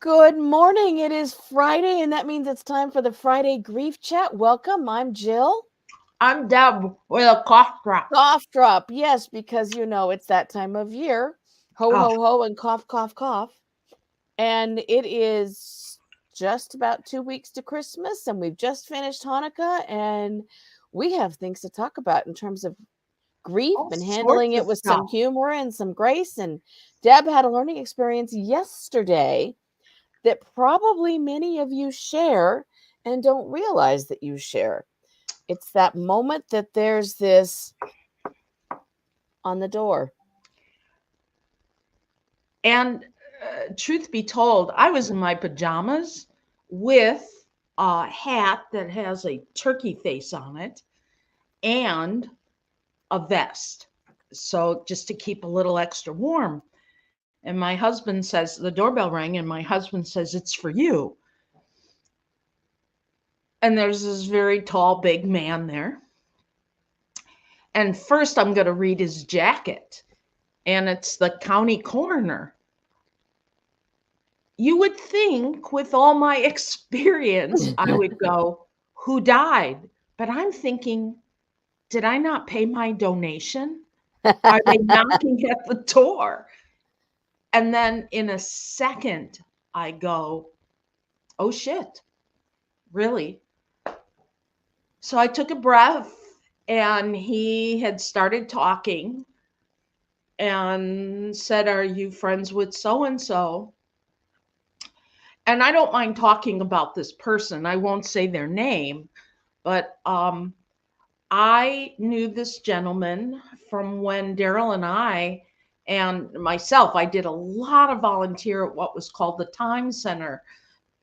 Good morning. It is Friday, and that means it's time for the Friday Grief Chat. Welcome. I'm Jill. I'm Deb with a cough drop. Cough drop. Yes, because it's that time of year. Ho, Oh, ho, ho, and cough, cough, cough. And it is just about 2 weeks to Christmas, and we've just finished Hanukkah, and we have things to talk about in terms of grief all and handling sorts it of with some stuff. humor and some grace. And Deb had a learning experience yesterday that probably many of you share and don't realize that you share. It's that moment that there's this on the door. And truth be told, I was in my pajamas with a hat that has a turkey face on it and a vest. So just to keep a little extra warm. And my husband says, the doorbell rang, and my husband says, "It's for you." And there's this very tall, big man there. And first, I'm going to read his jacket, and it's the county coroner. You would think, with all my experience, I would go, "Who died?" But I'm thinking, did I not pay my donation? Are they knocking at the door? And then in a second, I go, "Oh shit, really?" So I took a breath, and he had started talking and said, "Are you friends with so and so?" And I don't mind talking about this person. I won't say their name, but I knew this gentleman from when Daryl and I and myself, I did a lot of volunteer at what was called the Time Center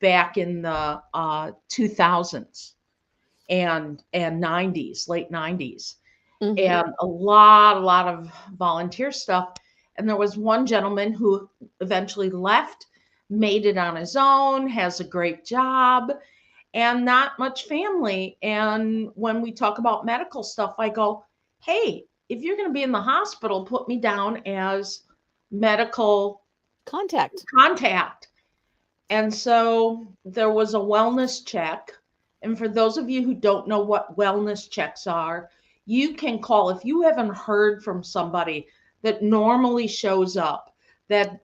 back in the 2000s and 90s, late 90s, Mm-hmm. and a lot of volunteer stuff. And there was one gentleman who eventually left, made it on his own, has a great job, and not much family. And when we talk about medical stuff, I go, "Hey, if you're going to be in the hospital, put me down as medical Contact. contact." And so there was a wellness check. And for those of you who don't know what wellness checks are, you can call if you haven't heard from somebody that normally shows up, that,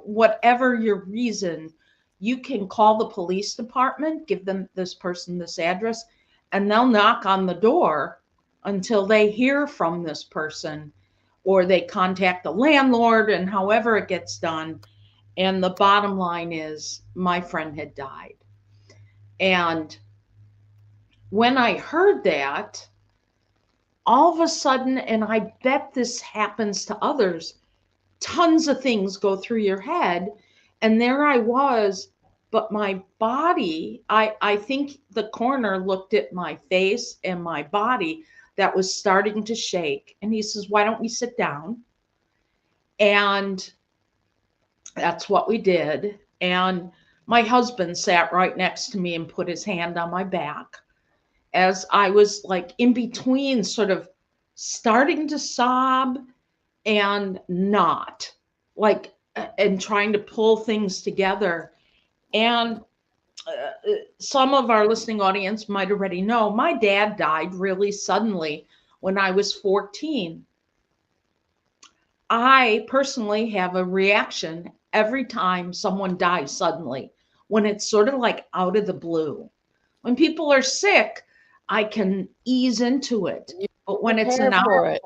whatever your reason, you can call the police department, give them this person this address, and they'll knock on the door until they hear from this person or they contact the landlord, and however it gets done. And the bottom line is, my friend had died. And when I heard that, all of a sudden, and I bet this happens to others, tons of things go through your head. And there I was, but my body, I think the coroner looked at my face and my body that was starting to shake. And he says, "Why don't we sit down?" And that's what we did. And my husband sat right next to me and put his hand on my back as I was like in between, sort of starting to sob and not, like, and trying to pull things together. And some of our listening audience might already know my dad died really suddenly when I was 14. I personally have a reaction every time someone dies suddenly, when it's sort of like out of the blue. When people are sick, I can ease into it. You But when it's prepare an out, for it.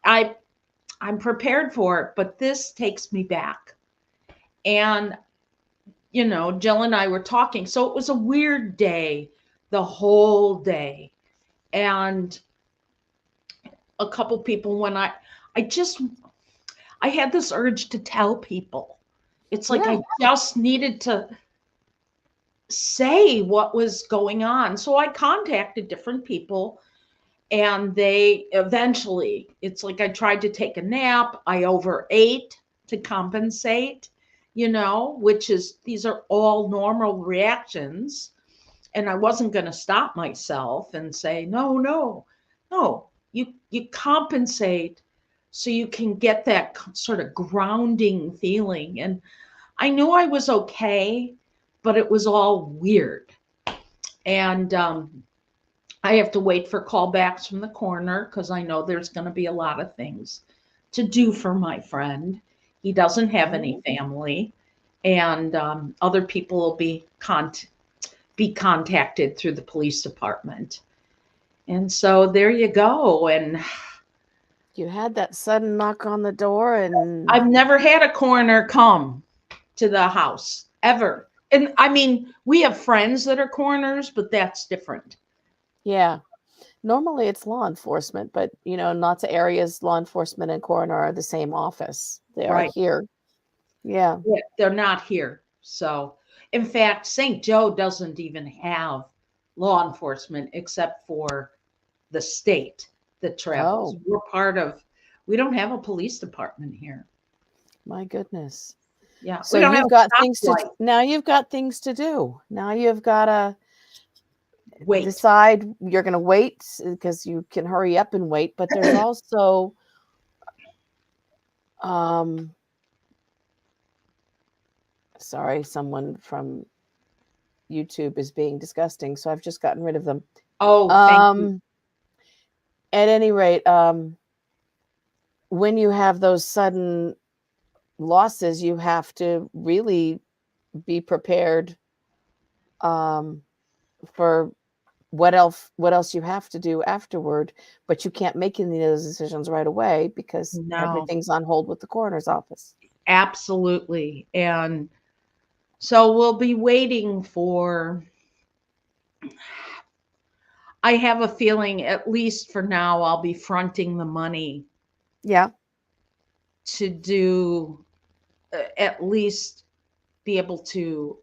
I I'm prepared for it, but this takes me back. And Jill and I were talking. So it was a weird day, the whole day. And a couple people, when I just I had this urge to tell people. It's like Yeah. I just needed to say what was going on. So I contacted different people, and they eventually, it's like I tried to take a nap, I overate to compensate, which is, these are all normal reactions. And I wasn't going to stop myself and say, "No, no, no." You compensate so you can get that sort of grounding feeling. And I knew I was okay, but it was all weird. And I have to wait for callbacks from the coroner because I know there's going to be a lot of things to do for my friend. He doesn't have any family, and other people will be contacted through the police department. And so there you go. And You had that sudden knock on the door, and I've never had a coroner come to the house ever. And I mean, we have friends that are coroners, but that's different. yeah. Normally it's law enforcement, but in lots of areas, law enforcement and coroner are the same office. They are Right. here. Yeah. Yeah, they're not here. So, in fact, St. Joe doesn't even have law enforcement except for the state that travels. Oh, We don't have a police department here. my goodness. Yeah, So we don't have you've a got things to stoplight. now you've got things to do. Now you've got to Wait. decide you're going to wait because you can hurry up and wait, but there's also sorry, someone from YouTube is being disgusting, so I've just gotten rid of them. Oh, thank you. At any rate, when you have those sudden losses, you have to really be prepared for what else you have to do afterward, but you can't make any of those decisions right away because No, everything's on hold with the coroner's office. absolutely. And so we'll be waiting for, I have a feeling, at least for now, I'll be fronting the money Yeah. to do at least be able to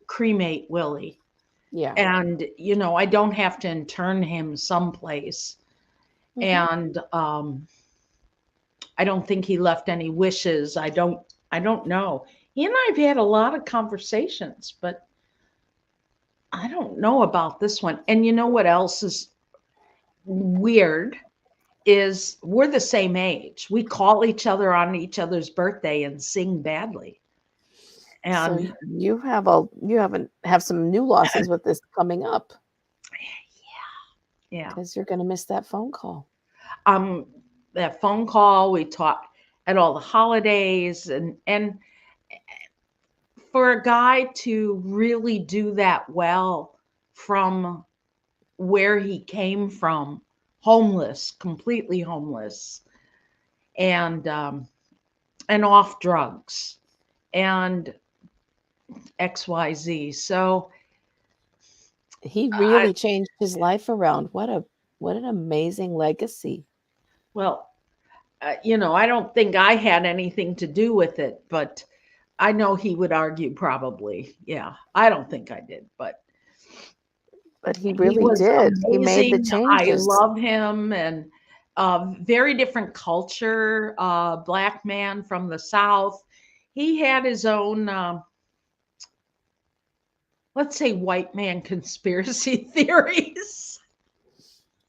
cremate Willie. Yeah. And, I don't have to intern him someplace. And I don't think he left any wishes. I don't know. He and I've had a lot of conversations, but I don't know about this one. And you know what else is weird is we're the same age. We call each other on each other's birthday and sing badly. So And you have some new losses with this coming up yeah. because you're going to miss that phone call. That phone call, we talked at all the holidays, and for a guy to really do that well from where he came from, homeless, completely homeless, and off drugs and XYZ. So He really changed his life around. What an amazing legacy. well, I don't think I had anything to do with it, but I know he would argue probably. Yeah, I don't think I did, but He he really was did. He made the amazing. I changes. love him, and very different culture, black man from the South. He had his own, let's say, white man conspiracy theories.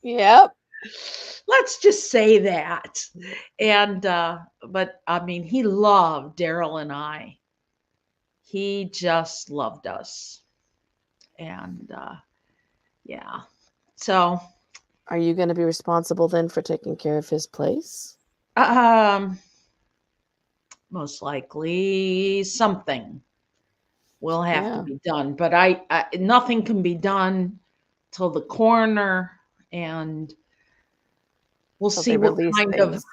Yep. Let's just say that. And, but I mean, he loved Daryl and I. He just loved us. And, yeah. So, Are you going to be responsible then for taking care of his place? most likely something will have to Yeah. be done, but nothing can be done till the coroner, and we'll So see they what release kind of. things.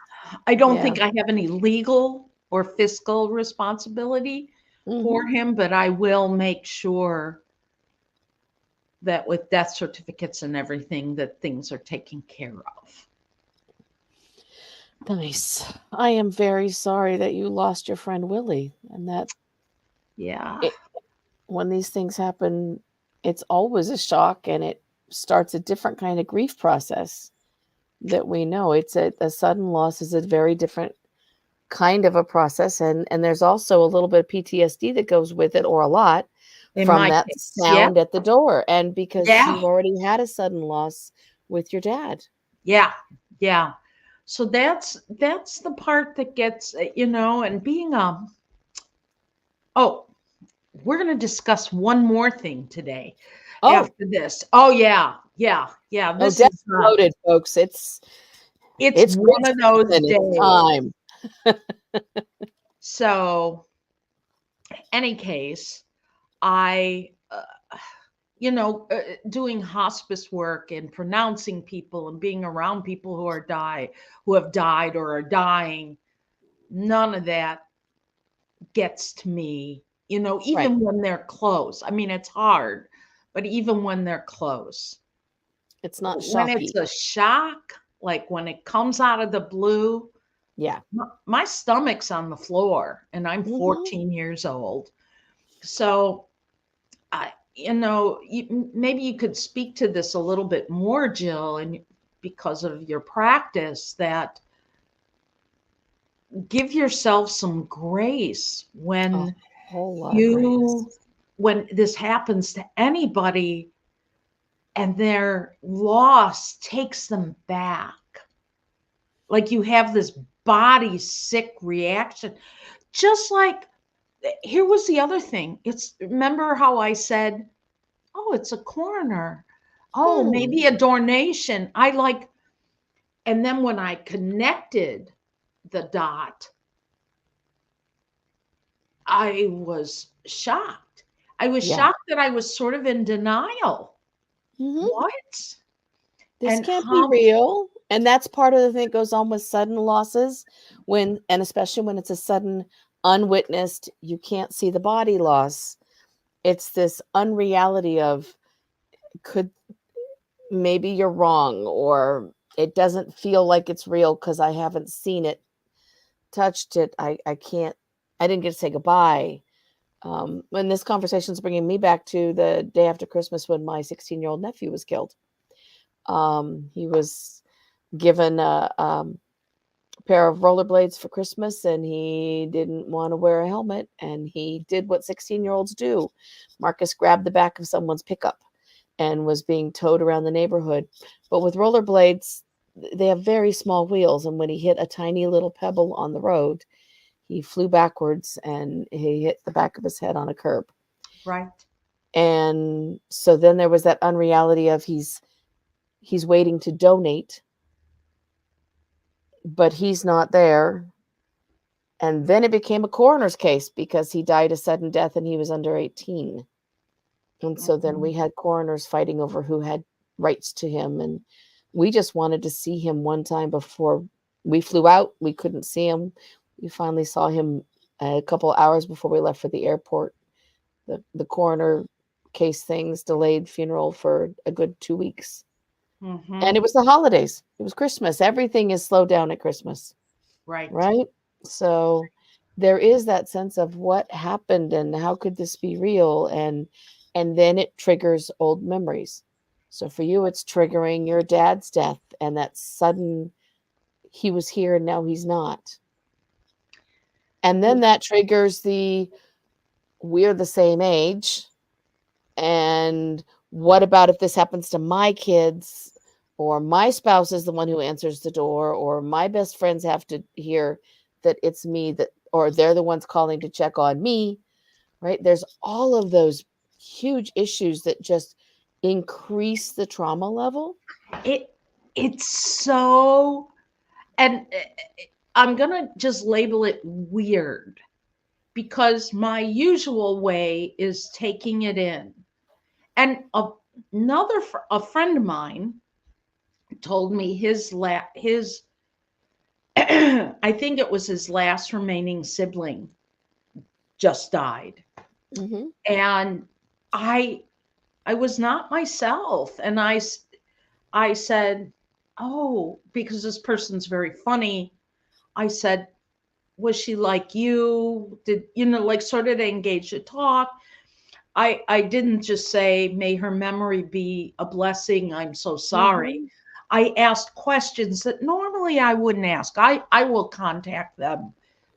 I don't Yeah. think I have any legal or fiscal responsibility for Mhm. him, but I will make sure that with death certificates and everything, that things are taken care of. Nice. I am very sorry that you lost your friend Willie, and that Yeah. when these things happen, it's always a shock, and it starts a different kind of grief process that we know. It's a sudden loss is a very different kind of a process, and there's also a little bit of PTSD that goes with it, or a lot, In from my that case, yeah. sound at the door, and because Yeah. you've already had a sudden loss with your dad. Yeah. Yeah. So that's the part that gets, and being Oh, we're going to discuss one more thing today Oh, after this. Oh, yeah. Yeah. Yeah. oh, This death is, loaded, folks. it's It's one good of those season. It's days. time. So, any case, I, doing hospice work and pronouncing people and being around people who have died or are dying, none of that gets to me, Right. even when they're close. I mean, it's hard, but even when they're close, It's not when it's shocky. a shock, like when it comes out of the blue, Yeah. my stomach's on the floor and I'm Mhm. 14 years old. So maybe you could speak to this a little bit more, Jill, and because of your practice, that give yourself some grace A whole lot of grace. when this happens to anybody and their loss takes them back. Like you have this body sick reaction. Just like, here was the other thing. Remember how I said, oh, it's a coroner. Oh, Hmm. maybe a donation. And then when I connected the dot, I was shocked. I was Yeah. shocked that I was sort of in denial. Mhm. What? This And can't be how? real. And that's part of the thing that goes on with sudden losses and especially when it's a sudden unwitnessed, you can't see the body loss. It's this unreality of could maybe you're wrong or it doesn't feel like it's real because I haven't seen it, touched it. I didn't get to say goodbye. When this conversation is bringing me back to the day after Christmas when my 16-year-old nephew was killed. He was given a pair of rollerblades for Christmas and he didn't want to wear a helmet. And he did what 16-year-olds do. Marcus grabbed the back of someone's pickup and was being towed around the neighborhood. But with rollerblades, they have very small wheels. And when he hit a tiny little pebble on the road, he flew backwards and he hit the back of his head on a curb. Right. And so then there was that unreality of he's waiting to donate, but he's not there. And then it became a coroner's case because he died a sudden death and he was under 18. And so then we had coroners fighting over who had rights to him. And we just wanted to see him one time before we flew out. We couldn't see him. We finally saw him a couple hours before we left for the airport. The coroner case things delayed funeral for a good 2 weeks. Mm-hmm. And it was the holidays. It was Christmas. Everything is slowed down at Christmas. Right. Right? So there is that sense of what happened and how could this be real? And then it triggers old memories. So for you, it's triggering your dad's death and that sudden he was here and now he's not. And then that triggers we're the same age. And what about if this happens to my kids? Or my spouse is the one who answers the door, or my best friends have to hear that it's me or they're the ones calling to check on me, right? There's all of those huge issues that just increase the trauma level. It's so, and I'm going to just label it weird because my usual way is taking it in. And a friend of mine told me his I think it was his last remaining sibling just died. Mm-hmm. And I was not myself. And I said, oh, because this person's very funny. I said, was she like you? Did, like sort of engage to talk? I didn't just say, may her memory be a blessing. I'm so sorry. Mm-hmm. I asked questions that normally I wouldn't ask. I will contact them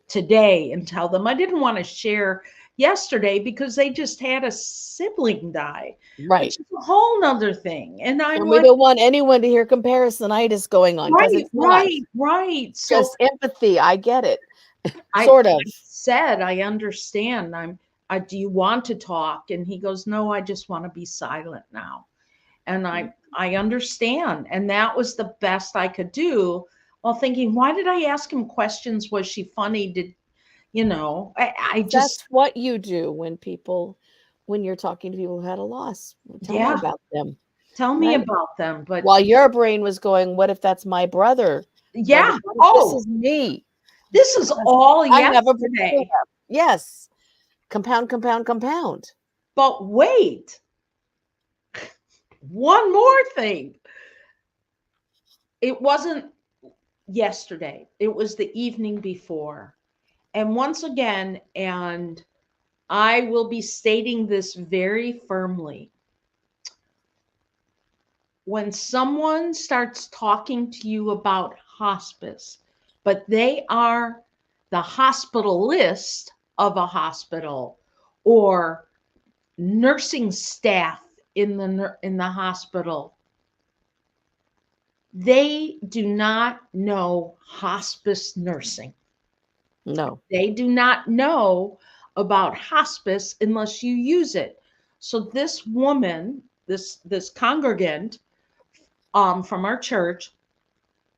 today and tell them I didn't want to share yesterday because they just had a sibling die, Right. which is a whole nother thing. And we don't want anyone to hear comparisonitis going on because it's not. Right. So just empathy. I get it. I Sort of. said, I understand. do you want to talk? And he goes, no, I just want to be silent now. And I understand. And that was the best I could do, while thinking, why did I ask him questions? Was she funny? Did, I just, That's what you do when you're talking to people who had a loss. Tell me about them. tell me Right? about them. But While your brain was going, what if that's my brother? yeah. This is me. This is all I never yesterday. Yes. Compound, compound, compound. But wait, one more thing. It wasn't yesterday. It was the evening before. And once again, and I will be stating this very firmly. When someone starts talking to you about hospice, but they are the hospitalist of a hospital or nursing staff in the hospital, they do not know hospice nursing. No. They do not know about hospice unless you use it. So this woman, this congregant from our church,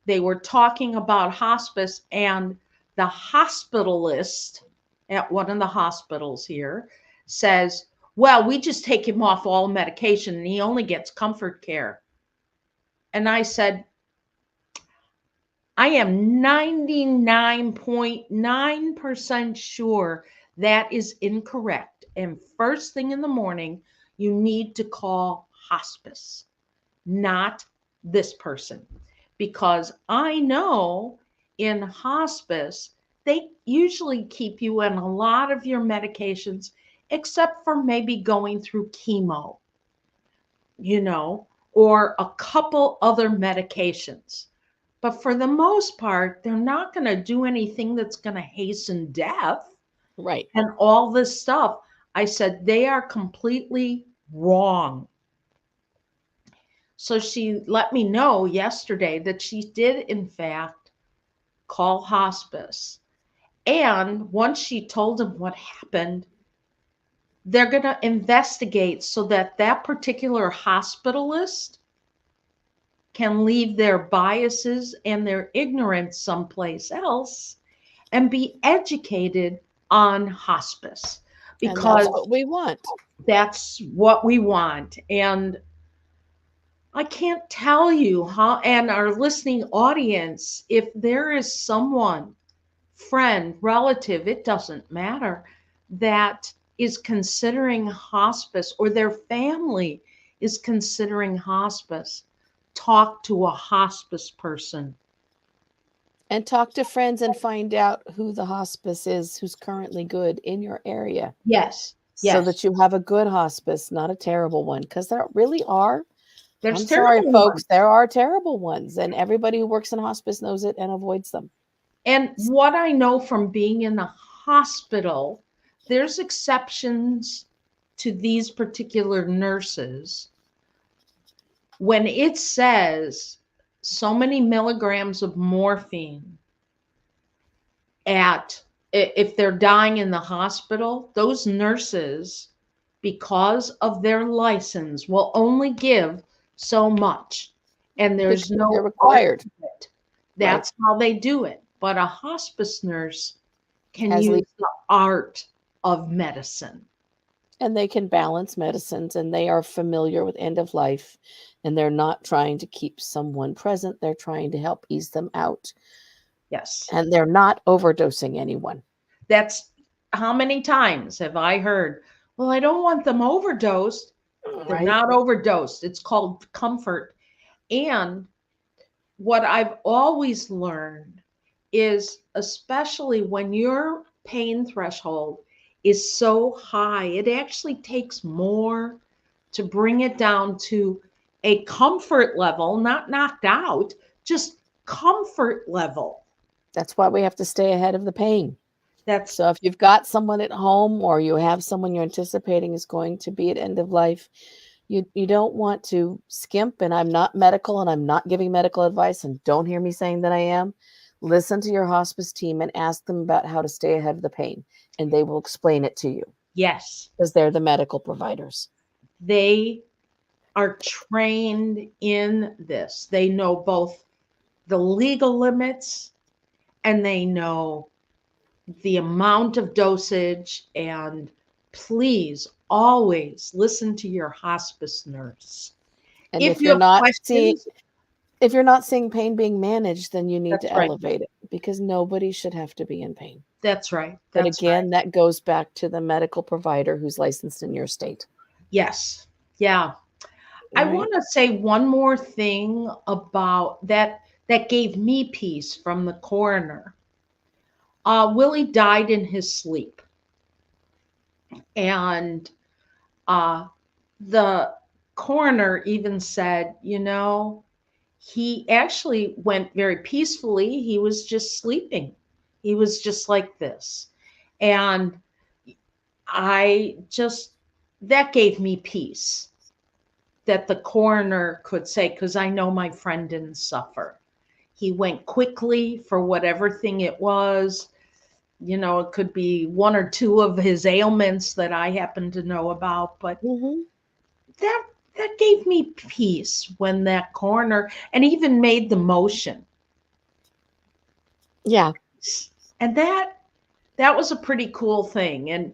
they were talking about hospice, and the hospitalist at one of the hospitals here says, well, we just take him off all medication and he only gets comfort care. And I said, I am 99.9% sure that is incorrect. And first thing in the morning, you need to call hospice, not this person. Because I know in hospice, they usually keep you on a lot of your medications, except for maybe going through chemo, or a couple other medications. But for the most part, they're not going to do anything that's going to hasten death. Right. And all this stuff. I said, they are completely wrong. So she let me know yesterday that she did, in fact, call hospice. And once she told them what happened, they're going to investigate so that that particular hospitalist can leave their biases and their ignorance someplace else and be educated on hospice. Because that's what we want. That's what we want. And I can't tell you how, and our listening audience, if there is someone, friend, relative, it doesn't matter, that is considering hospice, or their family is considering hospice, talk to a hospice person. And talk to friends and find out who the hospice is who's currently good in your area. Yes. So that you have a good hospice, not a terrible one. Because there really are. There's I'm sorry, folks. ones. There are terrible ones. And everybody who works in hospice knows it and avoids them. And what I know from being in the hospital, there's exceptions to these particular nurses. When it says so many milligrams of morphine if they're dying in the hospital, those nurses, because of their license, will only give so much. And there's no required. That's how they do it. But a hospice nurse can use the art of medicine. And they can balance medicines, and they are familiar with end of life, and they're not trying to keep someone present. They're trying to help ease them out. Yes. And they're not overdosing anyone. That's how many times have I heard, well, I don't want them overdosed. They're not overdosed. It's called comfort. And what I've always learned is, especially when your pain threshold is so high, it actually takes more to bring it down to a comfort level, not knocked out, just comfort level. That's why we have to stay ahead of the pain. So if you've got someone at home, or you have someone you're anticipating is going to be at end of life, you don't want to skimp. And I'm not medical, and I'm not giving medical advice, and don't hear me saying that I am. Listen to your hospice team and ask them about how to stay ahead of the pain, and they will explain it to you. Yes. because they're the medical providers. They are trained in this. They know both the legal limits and they know the amount of dosage. And please always listen to your hospice nurse. And If if you you're have not seeing questions, if you're not seeing pain being managed, then you need that's to right. elevate it, because nobody should have to be in pain. That's right. But That's right. again, that goes back to the medical provider who's licensed in your state. Yes. Yeah. I Right? want to say one more thing about that gave me peace from the coroner. Willie died in his sleep. And uh, the coroner even said, he actually went very peacefully. He was just sleeping. He was just like this. And I just, that gave me peace that the coroner could say, because I know my friend didn't suffer. He went quickly for whatever thing it was. It could be one or two of his ailments that I happen to know about, but Mm-hmm. that that gave me peace when that coroner and even made the motion. Yeah. And that was a pretty cool thing. And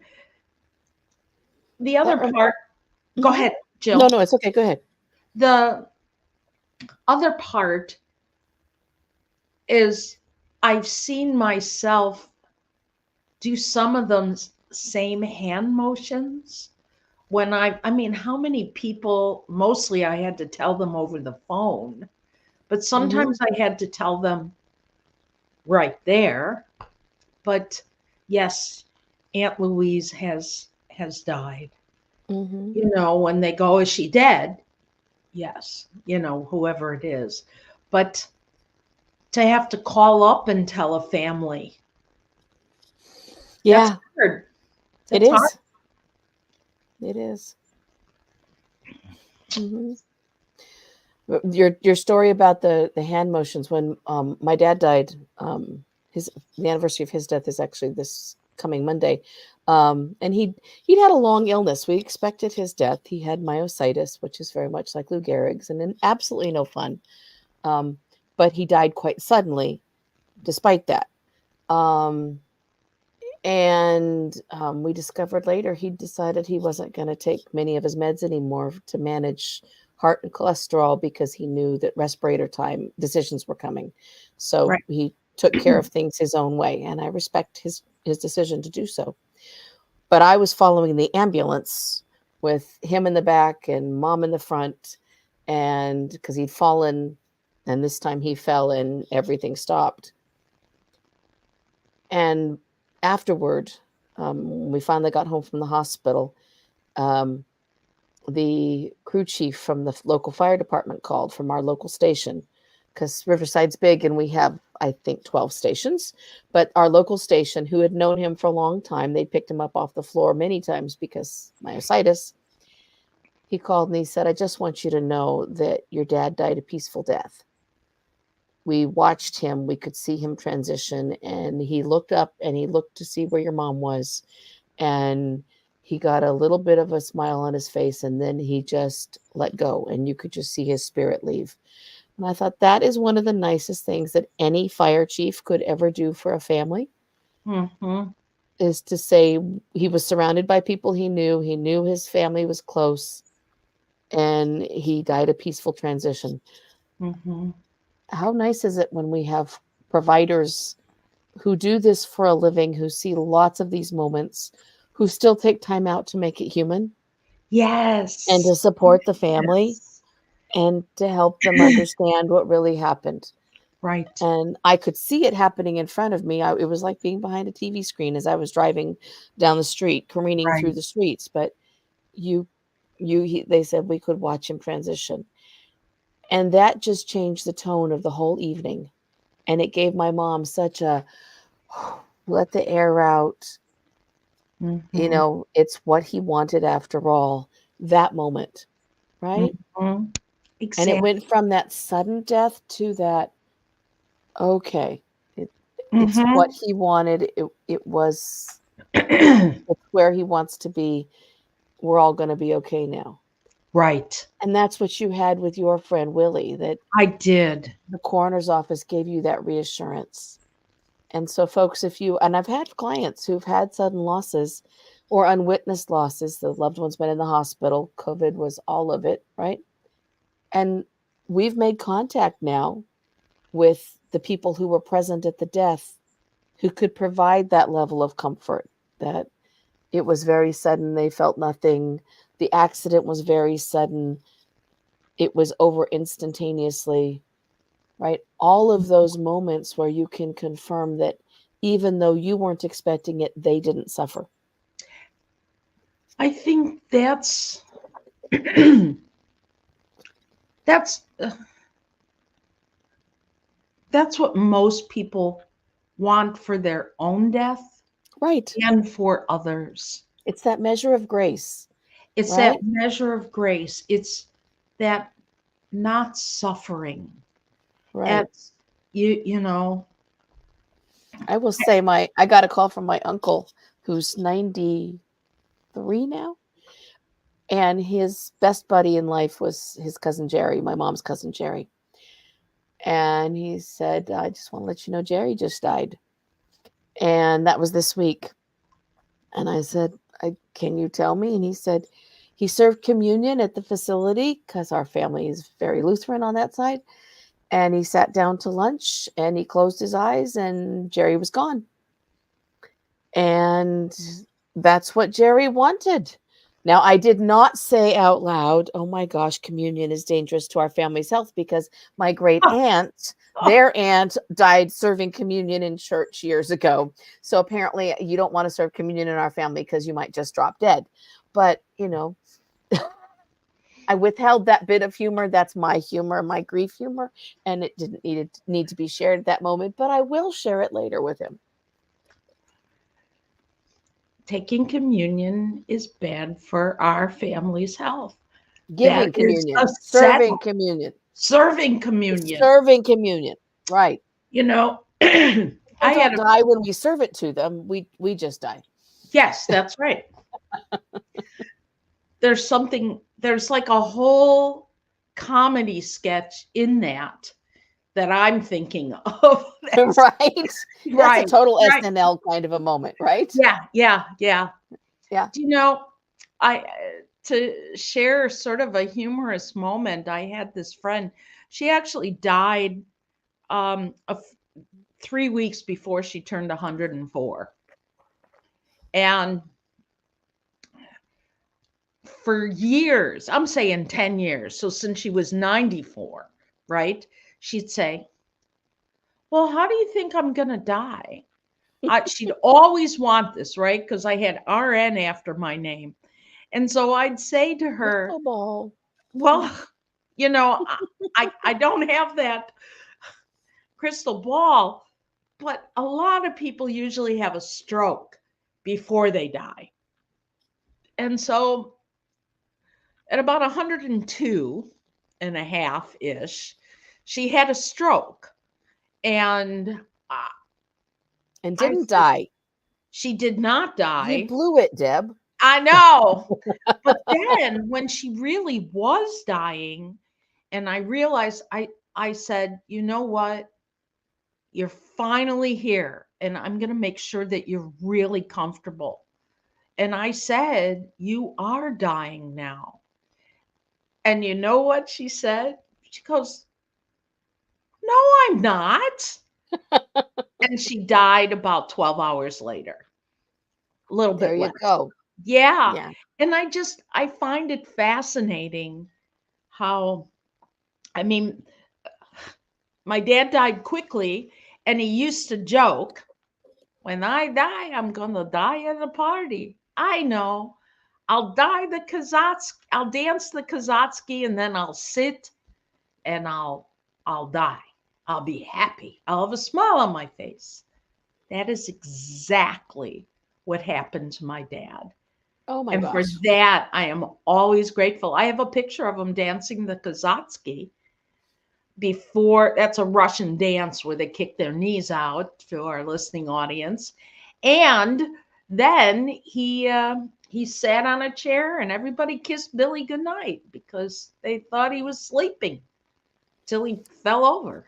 the other That part, go Mhm. ahead, No, Jill. no, it's okay. Go ahead. The other part is I've seen myself do some of them same hand motions when I mean, how many people, mostly I had to tell them over the phone, but Mm-hmm. sometimes I had to tell them right there. But yes, Aunt Louise has died. Mm-hmm. When they go, is she dead? Yes, whoever it is. But to have to call up and tell a family, that's Yeah, hard. it That's hard. is. It is. Mm-hmm. Your story about the hand motions when my dad died, the anniversary of his death is actually this coming Monday. And he'd had a long illness. We expected his death. He had myositis, which is very much like Lou Gehrig's, and absolutely no fun. Um, but he died quite suddenly despite that. And we discovered later he decided he wasn't going to take many of his meds anymore to manage heart and cholesterol, because he knew that respirator time decisions were coming. So Right. he took care of things his own way, and I respect his decision to do so. But I was following the ambulance with him in the back and mom in the front, and because he'd fallen, and this time he fell and everything stopped. And afterward, we finally got home from the hospital. Um, the crew chief from the local fire department called from our local station, because Riverside's big and we have, I think, 12 stations. But our local station, who had known him for a long time, they picked him up off the floor many times because myositis. He called and he said, I just want you to know that your dad died a peaceful death. We watched him, we could see him transition, and he looked up and he looked to see where your mom was, and he got a little bit of a smile on his face, and then he just let go, and you could just see his spirit leave. And I thought that is one of the nicest things that any fire chief could ever do for a family, Mm-hmm. is to say he was surrounded by people he knew his family was close, and he died a peaceful transition. Mm-hmm. How nice is it when we have providers who do this for a living, who see lots of these moments, who still take time out to make it human and Yes. to support the family Yes. and to help them understand what really happened. Right. And I could see it happening in front of me. It was like being behind a TV screen as I was driving down the street, careening through Right. the streets. But they said we could watch him transition. And that just changed the tone of the whole evening. And it gave my mom such a let the air out. Mm-hmm. It's what he wanted after all, that moment, right? Mm-hmm. And it Exactly. went from that sudden death to that, okay, it's what Mm-hmm. he wanted. It was It's where he wants to be. We're all going to be okay now. Right. And that's what you had with your friend Willie, that I did. the coroner's office gave you that reassurance. And so, folks, and I've had clients who've had sudden losses or unwitnessed losses, the loved one's been in the hospital, COVID was all of it, right? And we've made contact now with the people who were present at the death who could provide that level of comfort, that it was very sudden, they felt nothing, the accident was very sudden, it was over instantaneously, right? All of those moments where you can confirm that even though you weren't expecting it, they didn't suffer. I think that's that's what most people want for their own death, right, and for others. It's that measure of grace. It's right? that measure of grace. It's that not suffering. Right. It's you know. I will say I got a call from my uncle who's 93 now. And his best buddy in life was his cousin Jerry, my mom's cousin Jerry. And he said, I just want to let you know Jerry just died. And that was this week. And I said, can you tell me? And he said, he served communion at the facility because our family is very Lutheran on that side. And he sat down to lunch and he closed his eyes and Jerry was gone. And that's what Jerry wanted. Now, I did not say out loud, oh my gosh, communion is dangerous to our family's health, because my great aunt, their aunt, died serving communion in church years ago. So apparently you don't want to serve communion in our family because you might just drop dead. But, I withheld that bit of humor. That's my humor, my grief humor. And it didn't need to be shared at that moment, but I will share it later with him. Taking communion is bad for our family's health. Giving communion, serving communion. Serving communion. Serving communion. Right. I don't die when we serve it to them. We just die. Yes, that's right. There's like a whole comedy sketch in that I'm thinking of. Right. That's a total SNL kind of a moment, right? Yeah. Do to share sort of a humorous moment, I had this friend. She actually died 3 weeks before she turned 104. And for years, I'm saying 10 years, so since she was 94, right? She'd say, well, how do you think I'm going to die? She'd always want this, right? Because I had RN after my name. And so I'd say to her, well, I don't have that crystal ball, but a lot of people usually have a stroke before they die. And so at about 102 and a half-ish, she had a stroke. And didn't die. She did not die. You blew it, Deb. I know. But then when she really was dying, and I realized, I said, you know what? You're finally here, and I'm going to make sure that you're really comfortable. And I said, you are dying now. And you know what she said? She goes, no, I'm not. And she died about 12 hours later. A little bit less. There you go. Yeah. And I find it fascinating how, my dad died quickly, and he used to joke, when I die, I'm going to die at a party. I know. I'll dance the Kazatsky, and then I'll sit and I'll die. I'll be happy. I'll have a smile on my face. That is exactly what happened to my dad. Oh my gosh. And for that, I am always grateful. I have a picture of him dancing the Kazatsky before. That's a Russian dance where they kick their knees out, to our listening audience. And then he sat on a chair and everybody kissed Billy goodnight because they thought he was sleeping till he fell over.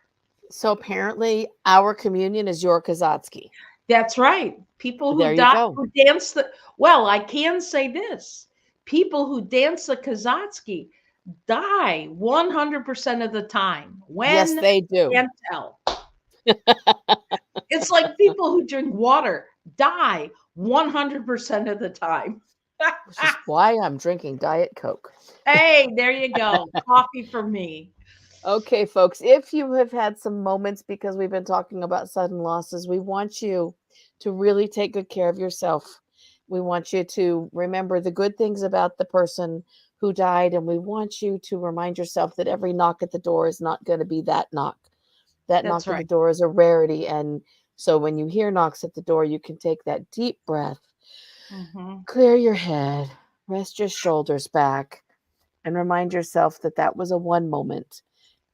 So apparently our communion is your Kazatsky. That's right. People There who you go. who dance the well, I can say this. People who dance the Kazatsky die 100% of the time. Yes, When? they do. Can't tell. It's like people who drink water die 100% of the time. Which is why I'm drinking Diet Coke. Hey, there you go. Coffee for me. Okay, folks, if you have had some moments because we've been talking about sudden losses, we want you to really take good care of yourself. We want you to remember the good things about the person who died, and we want you to remind yourself that every knock at the door is not going to be that knock. That That's knock at the right. door is a rarity. And so when you hear knocks at the door, you can take that deep breath, clear your head, rest your shoulders back, and remind yourself that that was a one moment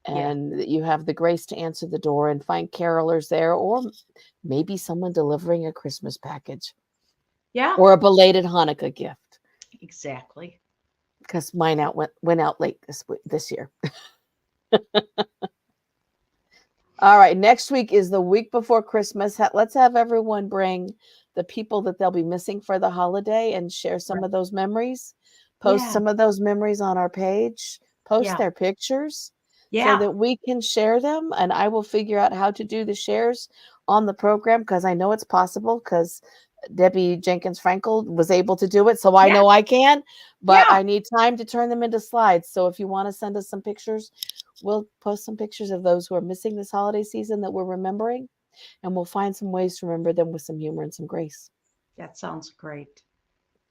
and that you have the grace to answer the door and find carolers there, or maybe someone delivering a Christmas package Yeah, or a belated Hanukkah gift, exactly. because mine went out late this year. All right, next week is the week before Christmas. Let's have everyone bring the people that they'll be missing for the holiday and share some of those memories. Post Yeah. some of those memories on our page. Post Yeah. their pictures so Yeah. that we can share them. And I will figure out how to do the shares on the program, because I know it's possible, because Debbie Jenkins Frankel was able to do it. So I Yeah. know I can, but Yeah. I need time to turn them into slides. So if you want to send us some pictures, we'll post some pictures of those who are missing this holiday season that we're remembering, and we'll find some ways to remember them with some humor and some grace. That sounds great.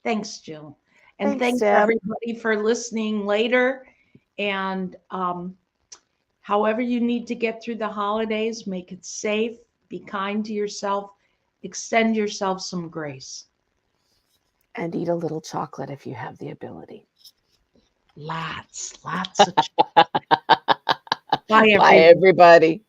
Thanks, Jill. And Thanks, thanks Deb. everybody for listening later. And however you need to get through the holidays, make it safe, be kind to yourself, extend yourself some grace. And eat a little chocolate if you have the ability. Lots of chocolate. Bye, Bye, everybody.